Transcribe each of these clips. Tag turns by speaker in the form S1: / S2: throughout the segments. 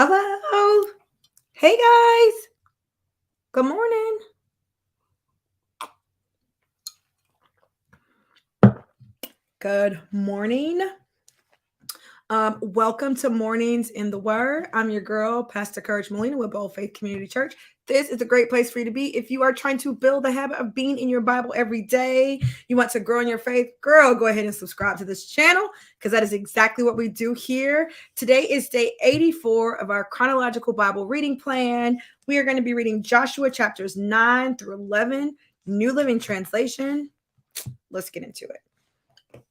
S1: Hello. Hey guys. Good morning. Good morning. Welcome to Mornings in the Word. I'm your girl, Pastor Courage Molina with Bold Faith Community Church. This is a great place for you to be if you are trying to build the habit of being in your Bible every day. You want to grow in your faith, girl, go ahead and subscribe to this channel because that is exactly what we do here. Today is day 84 of our Chronological Bible Reading Plan. We are going to be reading Joshua chapters 9 through 11, New Living Translation. Let's get into it.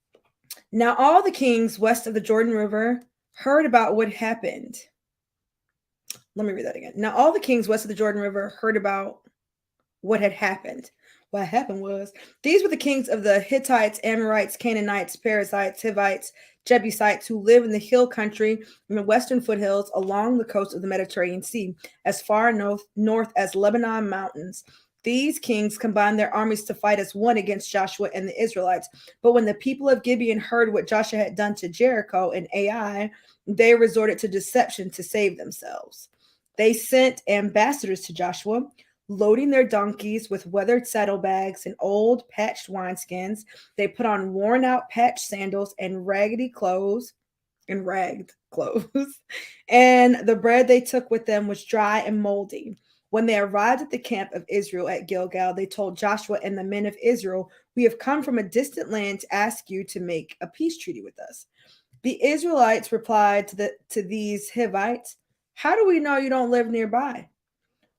S1: Now all the kings west of the Jordan River heard about what happened. Let me read that again. Now all the kings west of the Jordan River heard about what had happened. What happened was, these were the kings of the Hittites, Amorites, Canaanites, Perizzites, Hivites, Jebusites, who live in the hill country in the western foothills along the coast of the Mediterranean Sea, as far north as Lebanon mountains. These kings combined their armies to fight as one against Joshua and the Israelites. But when the people of Gibeon heard what Joshua had done to Jericho and Ai, they resorted to deception to save themselves. They sent ambassadors to Joshua, loading their donkeys with weathered saddlebags and old patched wineskins. They put on worn-out patched sandals and ragged clothes. And the bread they took with them was dry and moldy. When they arrived at the camp of Israel at Gilgal, they told Joshua and the men of Israel, "We have come from a distant land to ask you to make a peace treaty with us." The Israelites replied to these Hivites, "How do we know you don't live nearby?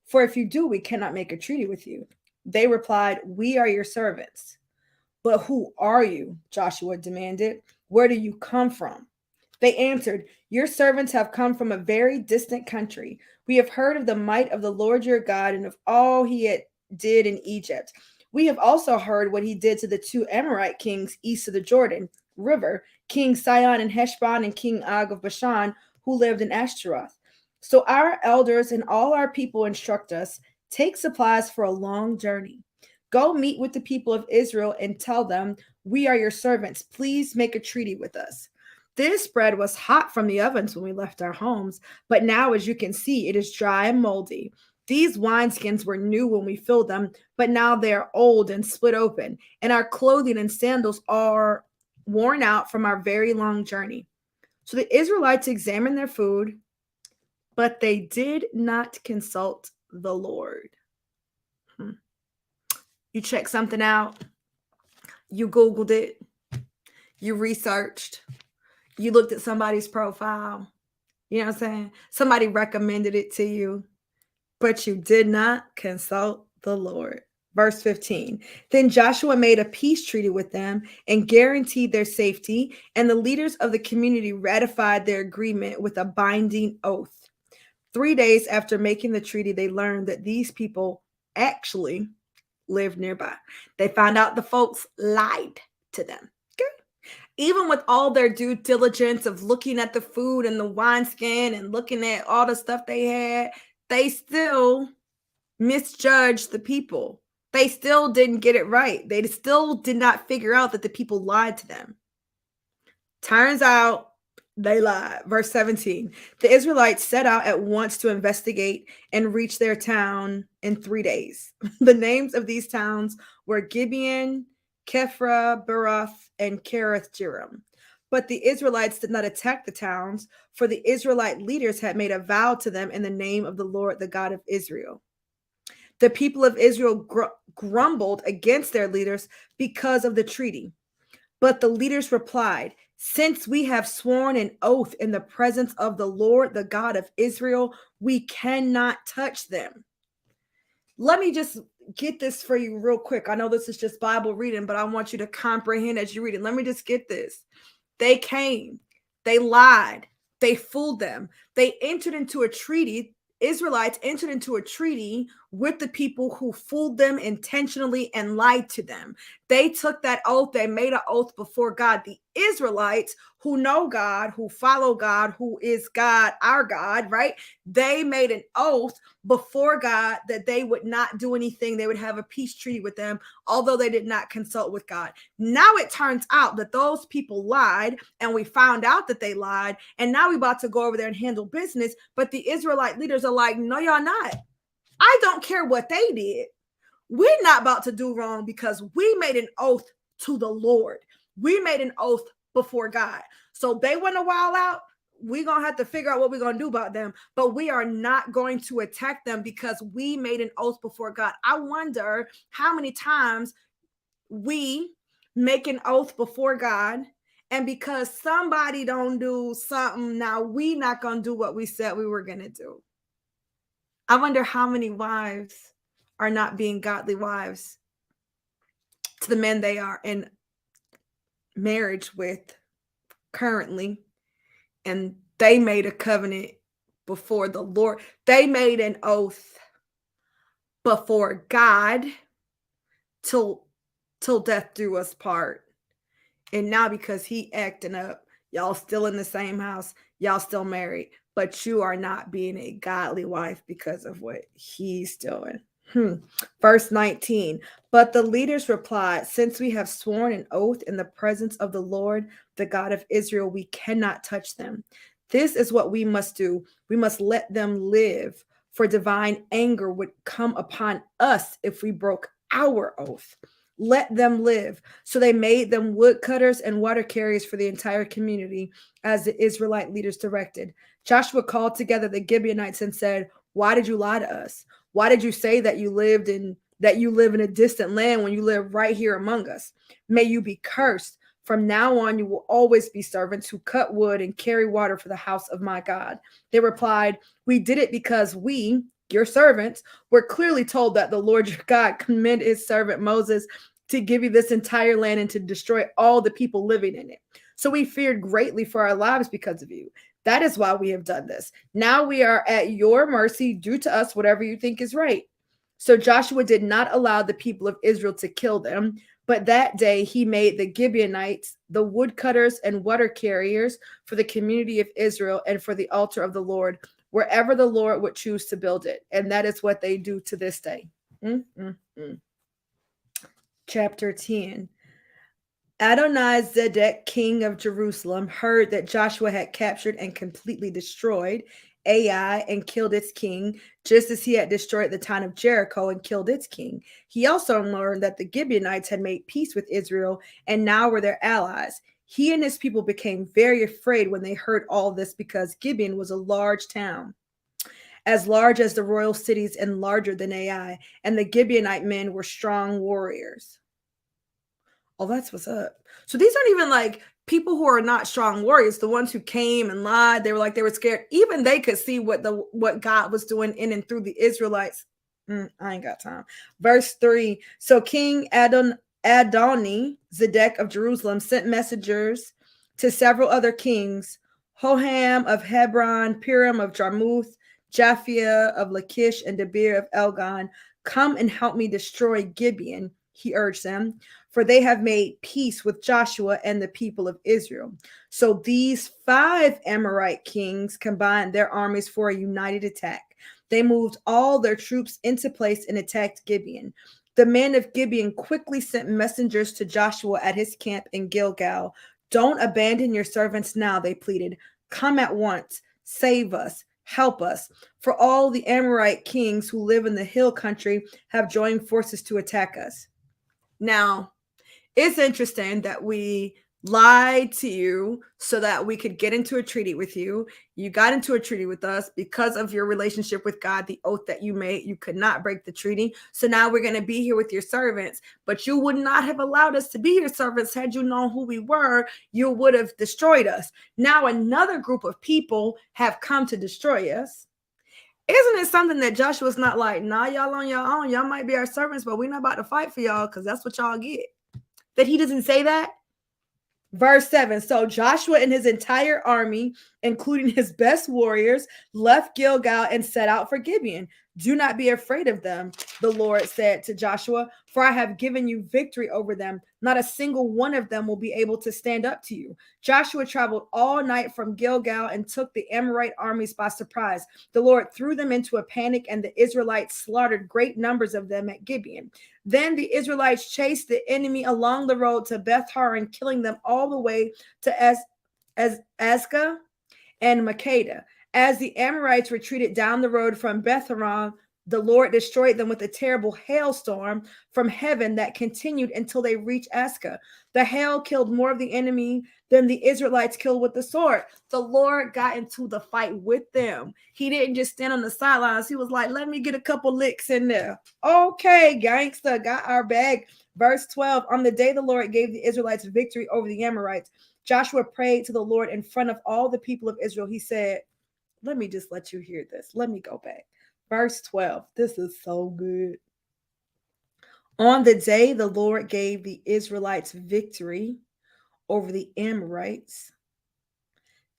S1: For if you do, we cannot make a treaty with you." They replied, "We are your servants." "But who are you?" Joshua demanded. "Where do you come from?" They answered, "Your servants have come from a very distant country. We have heard of the might of the Lord your God and of all he did in Egypt. We have also heard what he did to the two Amorite kings east of the Jordan River, King Sihon and Heshbon and King Og of Bashan, who lived in Ashtaroth. So our elders and all our people instruct us, take supplies for a long journey. Go meet with the people of Israel and tell them, we are your servants. Please make a treaty with us. This bread was hot from the ovens when we left our homes, but now, as you can see, it is dry and moldy. These wineskins were new when we filled them, but now they are old and split open, and our clothing and sandals are worn out from our very long journey." So the Israelites examined their food, but they did not consult the Lord. You checked something out, you Googled it, you researched, you looked at somebody's profile, you know what I'm saying? Somebody recommended it to you, but you did not consult the Lord. Verse 15, then Joshua made a peace treaty with them and guaranteed their safety, and the leaders of the community ratified their agreement with a binding oath. 3 days after making the treaty, they learned that these people actually lived nearby. They found out the folks lied to them. Even with all their due diligence of looking at the food and the wineskin and looking at all the stuff they had, they still misjudged the people. They still didn't get it right. They still did not figure out that the people lied to them. Turns out they lied. Verse 17, the Israelites set out at once to investigate and reach their town in 3 days. The names of these towns were Gibeon, Kephra, Beroth, and Kiriath Jearim. But the Israelites did not attack the towns, for the Israelite leaders had made a vow to them in the name of the Lord, the God of Israel. The people of Israel grumbled against their leaders because of the treaty. But the leaders replied, "Since we have sworn an oath in the presence of the Lord, the God of Israel, we cannot touch them." Let me just get this for you real quick. I know this is just Bible reading, but I want you to comprehend as you read it. Let me just get this. They came, they lied, they fooled them. They entered into a treaty. Israelites entered into a treaty with the people who fooled them intentionally and lied to them. They took that oath, they made an oath before God. The Israelites who know God, who follow God, who is God, our God, right? They made an oath before God that they would not do anything. They would have a peace treaty with them, although they did not consult with God. Now it turns out that those people lied, and we found out that they lied, and now we're about to go over there and handle business. But the Israelite leaders are like, no, y'all not. I don't care what they did. We're not about to do wrong because we made an oath to the Lord. We made an oath before God. So they want to wild out. We're going to have to figure out what we're going to do about them. But we are not going to attack them because we made an oath before God. I wonder how many times we make an oath before God, and because somebody don't do something, now we not going to do what we said we were going to do. I wonder how many wives are not being godly wives to the men they are in marriage with currently, and they made a covenant before the Lord. They made an oath before God till death do us part. And now because he acting up, y'all still in the same house, y'all still married, but you are not being a godly wife because of what he's doing. Verse 19, but the leaders replied, since we have sworn an oath in the presence of the Lord, the God of Israel, we cannot touch them. This is what we must do. We must let them live, for divine anger would come upon us if we broke our oath. Let them live. So they made them woodcutters and water carriers for the entire community, as the Israelite leaders directed. Joshua called together the Gibeonites and said, why did you lie to us? Why did you say that you live in a distant land when you live right here among us? May you be cursed. From now on, you will always be servants who cut wood and carry water for the house of my God. They replied, we did it because we, your servants, were clearly told that the Lord your God commanded his servant Moses to give you this entire land and to destroy all the people living in it. So we feared greatly for our lives because of you. That is why we have done this. Now we are at your mercy. Do to us whatever you think is right. So Joshua did not allow the people of Israel to kill them, but that day he made the Gibeonites the woodcutters and water carriers for the community of Israel and for the altar of the Lord, wherever the Lord would choose to build it. And that is what they do to this day. Chapter 10. Adonizedek, king of Jerusalem, heard that Joshua had captured and completely destroyed Ai and killed its king, just as he had destroyed the town of Jericho and killed its king. He also learned that the Gibeonites had made peace with Israel and now were their allies. He and his people became very afraid when they heard all this, because Gibeon was a large town, as large as the royal cities and larger than Ai, and the Gibeonite men were strong warriors. Oh, that's what's up. So these aren't even like people who are not strong warriors, the ones who came and lied. They were like, they were scared. Even they could see what God was doing in and through the Israelites. I ain't got time. Verse 3. So King Adoni Zedek of Jerusalem sent messengers to several other kings, Hoham of Hebron, Piram of Jarmuth, Japhia of Lachish, and Debir of Elgon. Come and help me destroy Gibeon, he urged them, for they have made peace with Joshua and the people of Israel. So these 5 Amorite kings combined their armies for a united attack. They moved all their troops into place and attacked Gibeon. The men of Gibeon quickly sent messengers to Joshua at his camp in Gilgal. Don't abandon your servants now, they pleaded. Come at once, save us, help us. For all the Amorite kings who live in the hill country have joined forces to attack us. Now, it's interesting that we lied to you so that we could get into a treaty with you. You got into a treaty with us because of your relationship with God, the oath that you made. You could not break the treaty. So now we're going to be here with your servants, but you would not have allowed us to be your servants. Had you known who we were, you would have destroyed us. Now another group of people have come to destroy us. Isn't it something that Joshua's not like, nah, y'all on your own. Y'all might be our servants, but we're not about to fight for y'all because that's what y'all get. That he doesn't say that? Verse 7. So Joshua and his entire army including his best warriors, left Gilgal and set out for Gibeon. Do not be afraid of them, the Lord said to Joshua, for I have given you victory over them. Not a single one of them will be able to stand up to you. Joshua traveled all night from Gilgal and took the Amorite armies by surprise. The Lord threw them into a panic, and the Israelites slaughtered great numbers of them at Gibeon. Then the Israelites chased the enemy along the road to Beth Horon, killing them all the way to Azekah and Makeda. As the Amorites retreated down the road from Beth Horon, the Lord destroyed them with a terrible hailstorm from heaven that continued until they reached Azekah. The hail killed more of the enemy than the Israelites killed with the sword. The Lord got into the fight with them. He didn't just stand on the sidelines. He was like, let me get a couple licks in there. Okay, gangster, got our bag. Verse 12, on the day the Lord gave the Israelites victory over the Amorites, Joshua prayed to the Lord in front of all the people of Israel. He said, let me just let you hear this. Let me go back. Verse 12. This is so good. On the day the Lord gave the Israelites victory over the Amorites,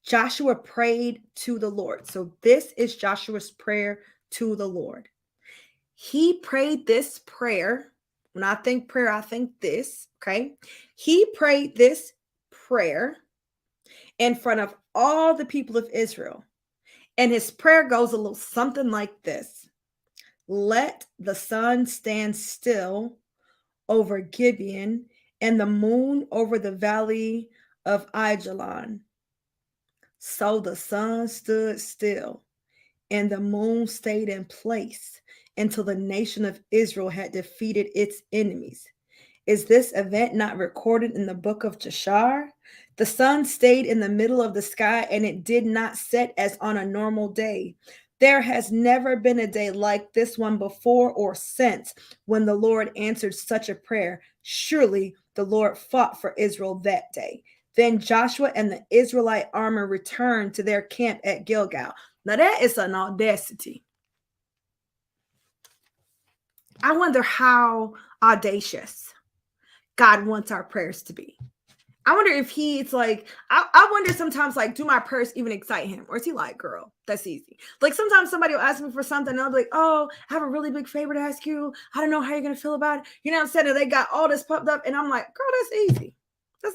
S1: Joshua prayed to the Lord. So this is Joshua's prayer to the Lord. He prayed this prayer. When I think prayer, I think this. Okay. He prayed this prayer in front of all the people of Israel. And his prayer goes a little something like this. Let the sun stand still over Gibeon and the moon over the valley of Ajalon. So the sun stood still and the moon stayed in place until the nation of Israel had defeated its enemies. Is this event not recorded in the book of Jashar? The sun stayed in the middle of the sky and it did not set as on a normal day. There has never been a day like this one before or since when the Lord answered such a prayer. Surely the Lord fought for Israel that day. Then Joshua and the Israelite army returned to their camp at Gilgal. Now that is an audacity. I wonder how audacious God wants our prayers to be. I wonder if it's like, I wonder sometimes, like, do my prayers even excite him? Or is he like, girl, that's easy. Like sometimes somebody will ask me for something and I'll be like, oh, I have a really big favor to ask you. I don't know how you're going to feel about it. You know what I'm saying? And they got all this pumped up and I'm like, girl, that's easy.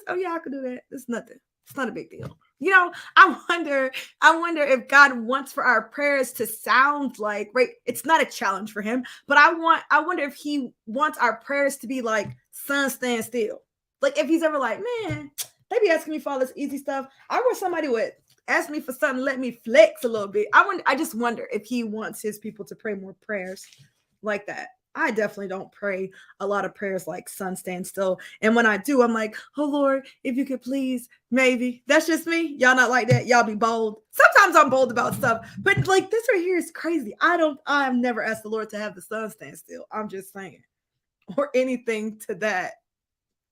S1: Oh yeah, I could do that. It's nothing. It's not a big deal. You know, I wonder if God wants for our prayers to sound like, right? It's not a challenge for him, but I wonder if he wants our prayers to be like, sun stand still. Like if he's ever like, man, they be asking me for all this easy stuff. I wish somebody would ask me for something, let me flex a little bit. I just wonder if he wants his people to pray more prayers like that. I definitely don't pray a lot of prayers like sun stand still. And when I do, I'm like, oh Lord, if you could please, maybe. That's just me. Y'all not like that. Y'all be bold. Sometimes I'm bold about stuff, but like this right here is crazy. I've never asked the Lord to have the sun stand still. I'm just saying. Or anything to that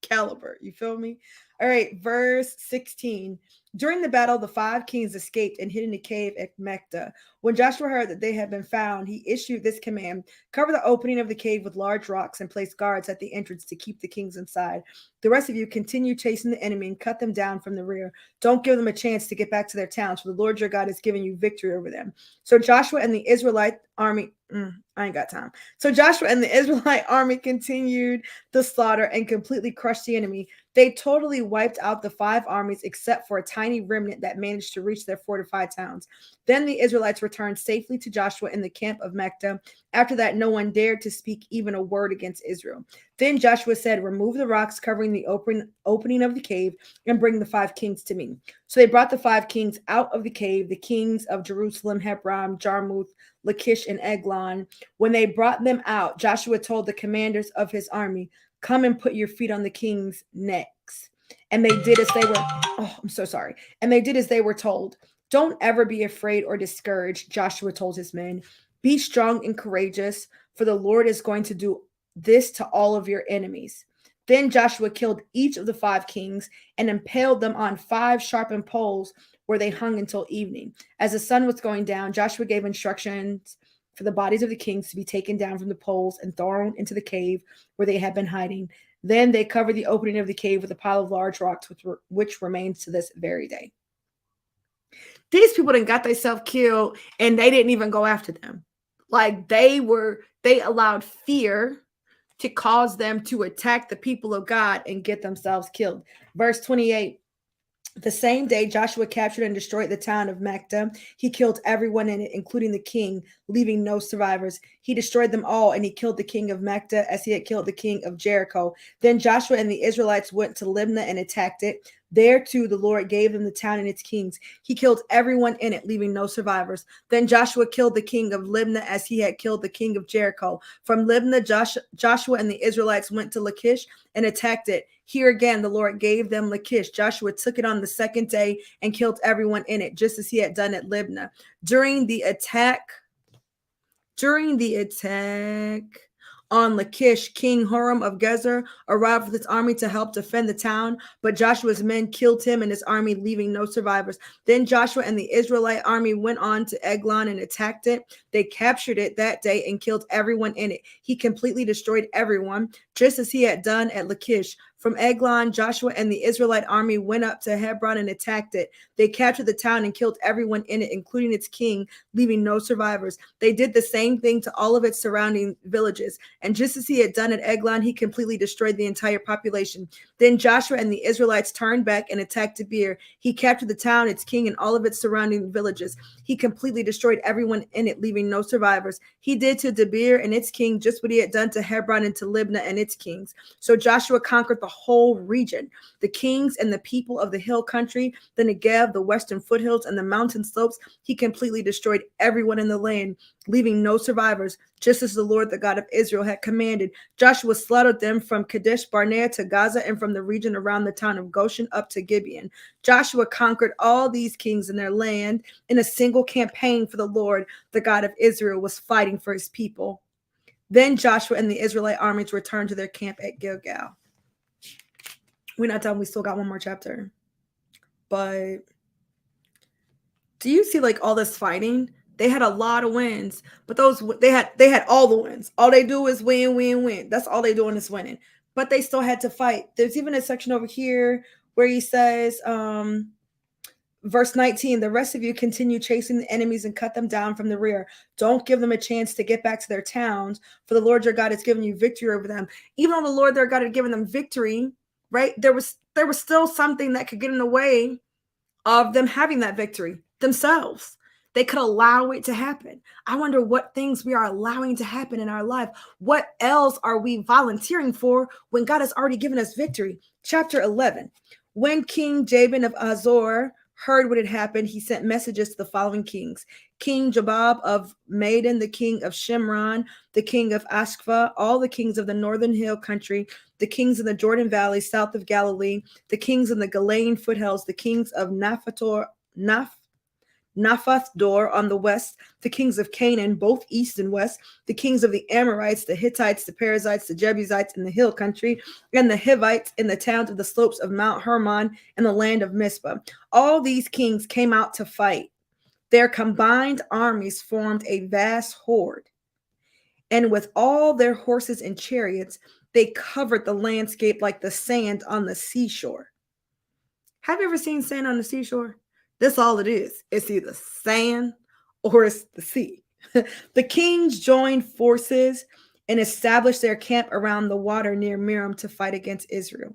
S1: caliber. You feel me? All right, verse 16. During the battle, the 5 kings escaped and hid in a cave at Mecca. When Joshua heard that they had been found, he issued this command: cover the opening of the cave with large rocks and place guards at the entrance to keep the kings inside. The rest of you continue chasing the enemy and cut them down from the rear. Don't give them a chance to get back to their towns, for the Lord your God has given you victory over them. So Joshua and the Israelite army, I ain't got time. So Joshua and the Israelite army continued the slaughter and completely crushed the enemy. They totally wiped out the 5 armies except for a tiny remnant that managed to reach their fortified towns. Then the Israelites returned safely to Joshua in the camp of Mecca. After that, no one dared to speak even a word against Israel. Then Joshua said, remove the rocks covering the opening of the cave and bring the 5 kings to me. So they brought the 5 kings out of the cave, the kings of Jerusalem, Hebron, Jarmuth, Lachish, and Eglon. When they brought them out, Joshua told the commanders of his army, come and put your feet on the king's necks. And they did as they were, I'm so sorry. And they did as they were told. Don't ever be afraid or discouraged, Joshua told his men. Be strong and courageous, for the Lord is going to do this to all of your enemies. Then Joshua killed each of the 5 kings and impaled them on 5 sharpened poles where they hung until evening. As the sun was going down, Joshua gave instructions for the bodies of the kings to be taken down from the poles and thrown into the cave where they had been hiding. Then they covered the opening of the cave with a pile of large rocks, which remains to this very day. These people didn't got themselves killed and they didn't even go after them. Like they allowed fear to cause them to attack the people of God and get themselves killed. Verse 28. The same day, Joshua captured and destroyed the town of Makta. He killed everyone in it, including the king, leaving no survivors. He destroyed them all, and he killed the king of Makta as he had killed the king of Jericho. Then Joshua and the Israelites went to Libnah and attacked it. There, too, the Lord gave them the town and its kings. He killed everyone in it, leaving no survivors. Then Joshua killed the king of Libnah as he had killed the king of Jericho. From Libnah, Joshua and the Israelites went to Lachish and attacked it. Here again, the Lord gave them Lachish. Joshua took it on the second day and killed everyone in it, just as he had done at Libnah. During the attack on Lachish, King Horam of Gezer arrived with his army to help defend the town, but Joshua's men killed him and his army, leaving no survivors. Then Joshua and the Israelite army went on to Eglon and attacked it. They captured it that day and killed everyone in it. He completely destroyed everyone, just as he had done at Lachish. From Eglon, Joshua and the Israelite army went up to Hebron and attacked it. They captured the town and killed everyone in it, including its king, leaving no survivors. They did the same thing to all of its surrounding villages. And just as he had done at Eglon, he completely destroyed the entire population. Then Joshua and the Israelites turned back and attacked Debir. He captured the town, its king, and all of its surrounding villages. He completely destroyed everyone in it, leaving no survivors. He did to Debir and its king just what he had done to Hebron and to Libnah and its kings. So Joshua conquered the whole region, the kings and the people of the hill country, the Negev, the western foothills, and the mountain slopes. He completely destroyed everyone in the land, leaving no survivors, just as the Lord, the God of Israel, had commanded. Joshua slaughtered them from Kadesh Barnea to Gaza and from the region around the town of Goshen up to Gibeon. Joshua conquered all these kings in their land in a single campaign, for the Lord, the God of Israel, was fighting for his people. Then Joshua and the Israelite armies returned to their camp at Gilgal. We're not done. We still got one more chapter. But do you see like all this fighting? They had a lot of wins, but they had all the wins. All they do is win, win, win. That's all they doing is winning. But they still had to fight. There's even a section over here where he says, verse 19, the rest of you continue chasing the enemies and cut them down from the rear. Don't give them a chance to get back to their towns, for the Lord your God has given you victory over them. Even though the Lord their God had given them victory, right? There was still something that could get in the way of them having that victory themselves. They could allow it to happen. I wonder what things we are allowing to happen in our life. What else are we volunteering for when God has already given us victory? Chapter 11. When King Jabin of Azor heard what had happened, he sent messages to the following kings: King Jobab of Madon, the king of Shimron, the king of Ashkva, all the kings of the northern hill country, the kings in the Jordan Valley south of Galilee, the kings in the Galilean foothills, the kings of Naphath-dor on the west, the kings of Canaan, both east and west, the kings of the Amorites, the Hittites, the Perizzites, the Jebusites in the hill country, and the Hivites in the towns of the slopes of Mount Hermon and the land of Mizpah. All these kings came out to fight. Their combined armies formed a vast horde, and with all their horses and chariots, they covered the landscape like the sand on the seashore. Have you ever seen sand on the seashore? That's all it is. It's either sand or it's the sea. The kings joined forces and established their camp around the water near Merom to fight against Israel.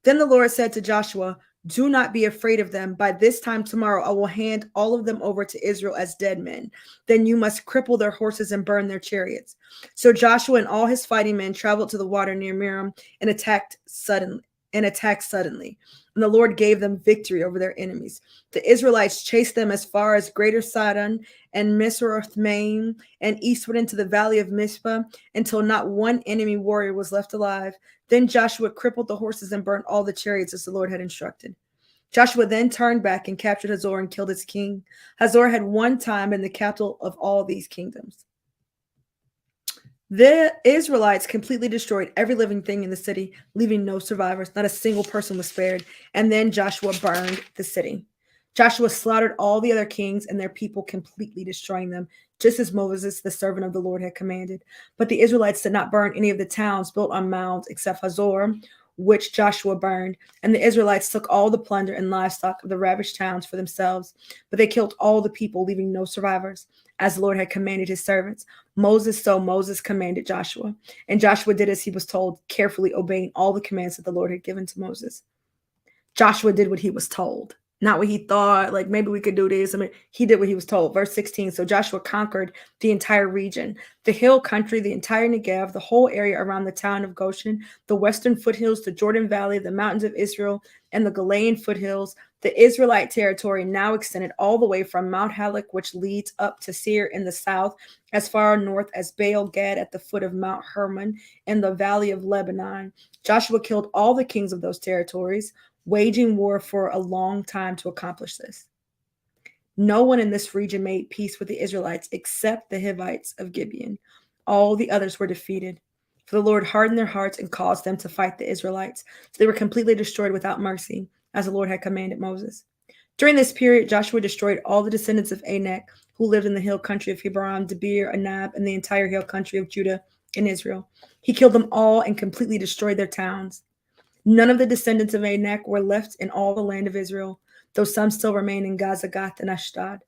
S1: Then the Lord said to Joshua, do not be afraid of them. By this time tomorrow, I will hand all of them over to Israel as dead men. Then you must cripple their horses and burn their chariots. So Joshua and all his fighting men traveled to the water near Merom and attacked suddenly. And the Lord gave them victory over their enemies. The Israelites chased them as far as Greater Sidon and Misroth-Maim and eastward into the valley of Mizpah until not one enemy warrior was left alive. Then Joshua crippled the horses and burnt all the chariots as the Lord had instructed. Joshua then turned back and captured Hazor and killed its king. Hazor had one time been the capital of all these kingdoms. The Israelites completely destroyed every living thing in the city, leaving no survivors. Not a single person was spared. And then Joshua burned the city. Joshua slaughtered all the other kings and their people, completely destroying them, just as Moses, the servant of the Lord, had commanded. But the Israelites did not burn any of the towns built on mounds except Hazor, which Joshua burned. And the Israelites took all the plunder and livestock of the ravished towns for themselves, but they killed all the people, leaving no survivors, as the Lord had commanded his servants. So Moses commanded Joshua, and Joshua did as he was told, carefully obeying all the commands that the Lord had given to Moses. Joshua did what he was told, not what he thought, like maybe we could do this. I mean, he did what he was told. Verse 16, so Joshua conquered the entire region, the hill country, the entire Negev, the whole area around the town of Goshen, the western foothills, the Jordan Valley, the mountains of Israel, and the Galilean foothills. The Israelite territory now extended all the way from Mount Halak, which leads up to Seir in the south, as far north as Baal Gad at the foot of Mount Hermon in the valley of Lebanon. Joshua killed all the kings of those territories, waging war for a long time to accomplish this. No one in this region made peace with the Israelites except the Hivites of Gibeon. All the others were defeated, for the Lord hardened their hearts and caused them to fight the Israelites. So they were completely destroyed without mercy, as the Lord had commanded Moses. During this period, Joshua destroyed all the descendants of Anak who lived in the hill country of Hebron, Debir, Anab, and the entire hill country of Judah and Israel. He killed them all and completely destroyed their towns. None of the descendants of Anak were left in all the land of Israel, though some still remain in Gaza, Gath, and Ashdod.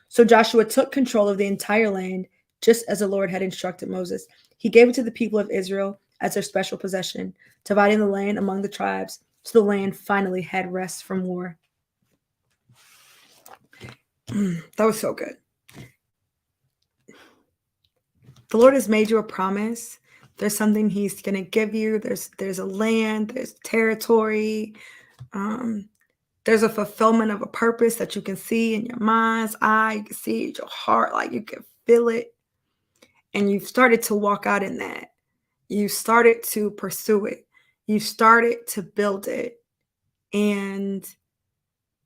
S1: So Joshua took control of the entire land, just as the Lord had instructed Moses. He gave it to the people of Israel as their special possession, dividing the land among the tribes, so the land finally had rest from war. That was so good. The Lord has made you a promise. There's something he's going to give you. There's a land, there's territory. There's a fulfillment of a purpose that you can see in your mind's eye. You can see it in your heart, like you can feel it. And you've started to walk out in that. You started to pursue it. You started to build it. And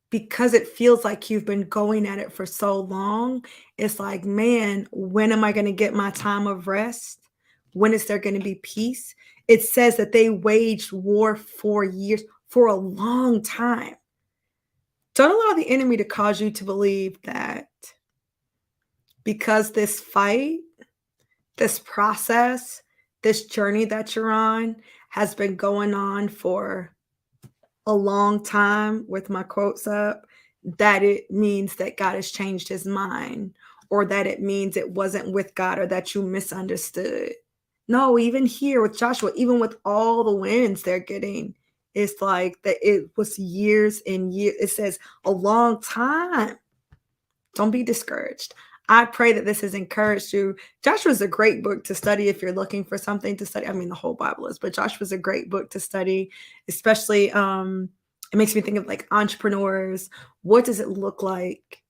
S1: because it feels like you've been going at it for so long, it's like, man, when am I going to get my time of rest? When is there going to be peace? It says that they waged war for years, for a long time. Don't allow the enemy to cause you to believe that because this fight, this process, this journey that you're on has been going on for a long time, with my quotes up, that it means that God has changed his mind, or that it means it wasn't with God, or that you misunderstood. No, even here with Joshua, even with all the wins they're getting, it's like that it was years and years. It says a long time. Don't be discouraged. I pray that this has encouraged you. Joshua's a great book to study if you're looking for something to study. I mean, the whole Bible is, but Joshua's a great book to study, especially it makes me think of like entrepreneurs. What does it look like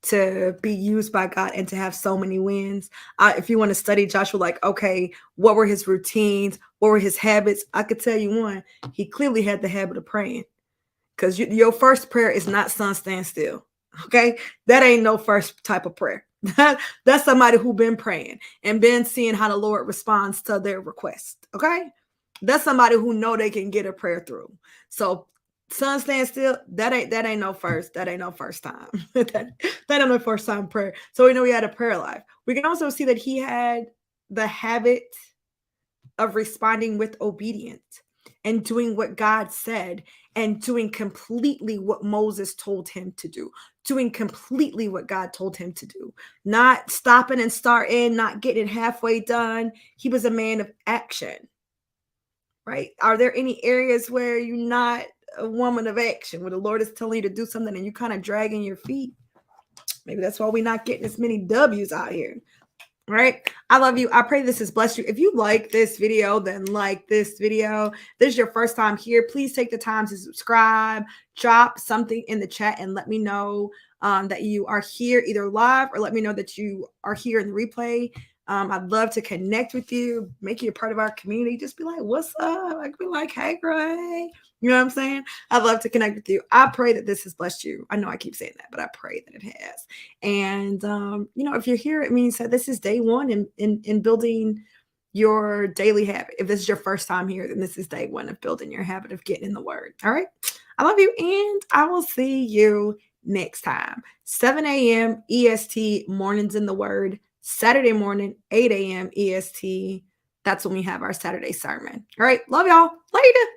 S1: to be used by God and to have so many wins? If you want to study Joshua, like, okay, what were his routines? What were his habits? I could tell you one. He clearly had the habit of praying, because your first prayer is not "Son, stand still." Okay, that ain't no first type of prayer. That's somebody who been praying and been seeing how the Lord responds to their request. Okay, that's somebody who know they can get a prayer through. So, "Son, stand still." That ain't no first. That ain't no first time. that ain't no first time prayer. So we know he had a prayer life. We can also see that he had the habit of responding with obedience and doing what God said, and doing completely what Moses told him to do, doing completely what God told him to do, not stopping and starting, not getting halfway done. He was a man of action, right? Are there any areas where you're not a woman of action, where the Lord is telling you to do something and you kind of dragging your feet? Maybe that's why we're not getting as many W's out here. Right? I love you. I pray this has blessed you. If you like this video, then like this video. This is your first time here, please take the time to subscribe, drop something in the chat, and let me know that you are here either live, or let me know that you are here in the replay. I'd love to connect with you, make you a part of our community. Just be like, what's up? I could be like, hey, Gray. You know what I'm saying? I'd love to connect with you. I pray that this has blessed you. I know I keep saying that, but I pray that it has. And, if you're here, it means that this is day one in building your daily habit. If this is your first time here, then this is day one of building your habit of getting in the word. All right. I love you. And I will see you next time. 7 a.m. EST, mornings in the word. Saturday morning, 8 a.m. EST. That's when we have our Saturday sermon. All right. Love y'all. Later.